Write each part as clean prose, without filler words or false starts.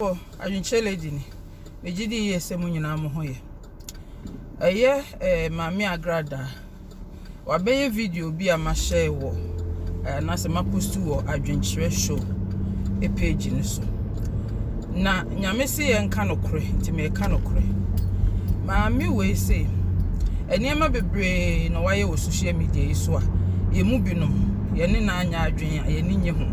Oh, AdwenkyereLady ni. Mejidi yesemu nyina mo hoye. Eye mami Agradaa. Wabeye video bi ama share wo. Na se ma post wo Adwenkyere show page ni so. Na nyame se ye nka nokure, nti me ka nokure. Mami we say enema bebre na waye wo social media yi so a ye mu binom ye ne na anya adwen ye ni nye ho.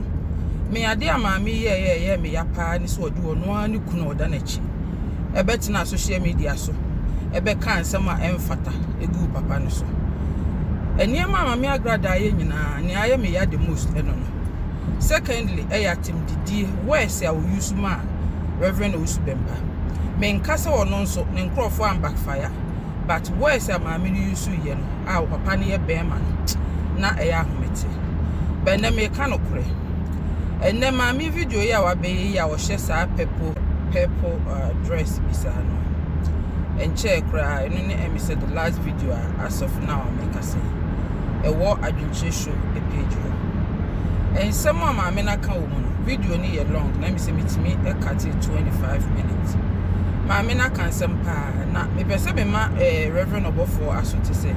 Me ade amami ye me yapa ni so odi ono ani kunu oda na chi ebeti na social media so ebe kan sama emfata egu papa ni so eniema amami Agradaa ye nyina ni aye me ya the most eno no. Secondly tim didi words ya use ma Reverend Usubemba me nkasa ono nso ne nkrofo am backfire but words ya amami ni use ye no a papa ni ye bema na eya ahomete be na me ka no kure. And then my video ya wabe ya wo hye sa purple dress bisa no and check cry no ne said the last video as of now make say e wo Adwenkyere show the page ho and some ma me na kan wo no video ni ye long na me say metimi e cut 25 minutes ma me na kan sem pa na me pese me ma Reverend Obofour asunti say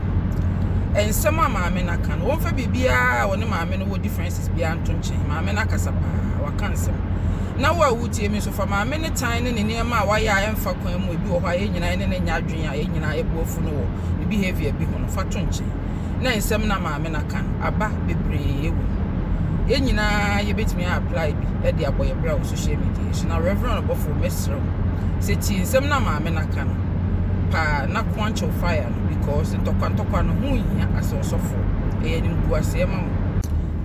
and some maame na kan won fa bibia woni maame no wo differences bia anto nchen maame na kasapa wa kansem na wa wutie me so fa maame ne tan ne ne ma wa ya emfa kwan mu bi wo ha ye nyina ne ne nya adwen a ye nyina e bofu no wo behavior bi ho no fa to nchen na ensem na maame na kan aba bebre ewu ye nyina ye betimi apply bi e de aboye bra wo social media so na Reverend Obofour mesro se ti ensem na maame na kan pa na quench of fire because ntokwa no hu nya asosofo e ni buase ma mo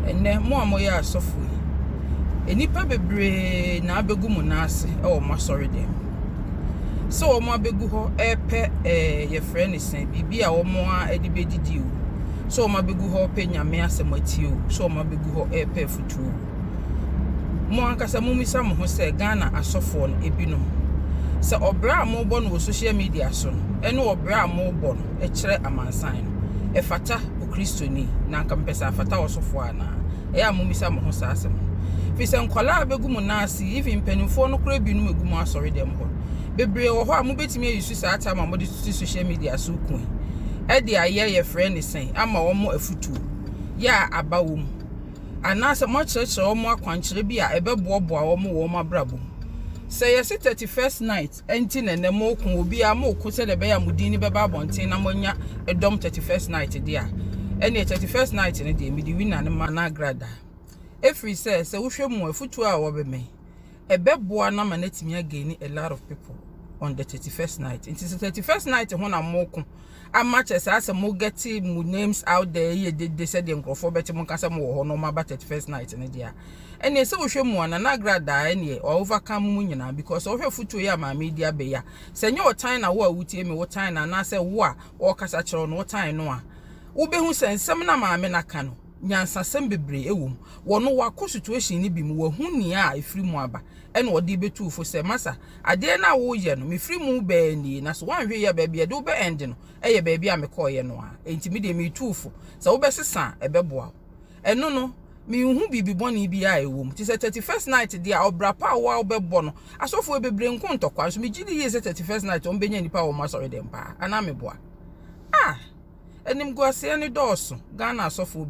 enne mo amoya asofo enipa bebre na abegu mu na ase e wo masori dem so wo ma begu ho epe ye friend sen bibia wo mo a edi bedidi o so wo ma begu ho pe nyame asemati o so wo ma begu ho epe futu mo ankasa mo misa mo ho se Ghana asofo no ebinom se obra mo bo no social media so ene obra mo bo no e kire amansan e fata o kristoni na nka mpesa fata osofo ana e ya mo misa mo ho saasem fi se nkwala abegu mu na asi even penifo no kura bi no egu mu asori dem ho bebre wo ho a mo betimi ayisu sa ata ma mo de social media so kun e de aye ye friend sen ama wo mo afutu ya abawo mu anase mo kire wo mo akwankyere bi a ebeboaboa wo mo abrabo. Say yes 31st night enti nene mo kun obi a mo ku se de be ya mudi ni be ba bonten na monya edom 31st night dia ene 31st night ne de midi winner ne ma na Agradaa every say wo hwe mu afutu a wo be me ebeboa na ma natimi again a lot of people on the 31st night it is the 31st night ho na mo ku amatches as mo get mu names out there ye de said dem grofo beti mo kasa mo ho no ma ba 31st night ne dia ene se wo hwe mu na Agradaa ene o overcome mu nyina because wo hwe futu ya ma media be ya se nye otan na wo awutie me wo tan na na se wo a wo kasa kire no wo tan no a wo be hu sensem na maame na ka no nyansasem bebre ewom wo no wako situation ni bi mu wo hu ni a efiri mu aba ene wo de betu fo se masa ade na wo ye no me firi mu be ni na so wan hwe ya ba bia de wo be end no eye ba bia me call ye no a enti me de me tuufo se wo be sesa ebeboa eno no me hu bibi boni bi a ewom ti se 31st night dia obra pa wa obebo no asofo bebre nko ntokwa so me gidi ye se 31st night on benya nipa wo ma sori dem pa ana me boa enim go ase ne doso Ghana asofo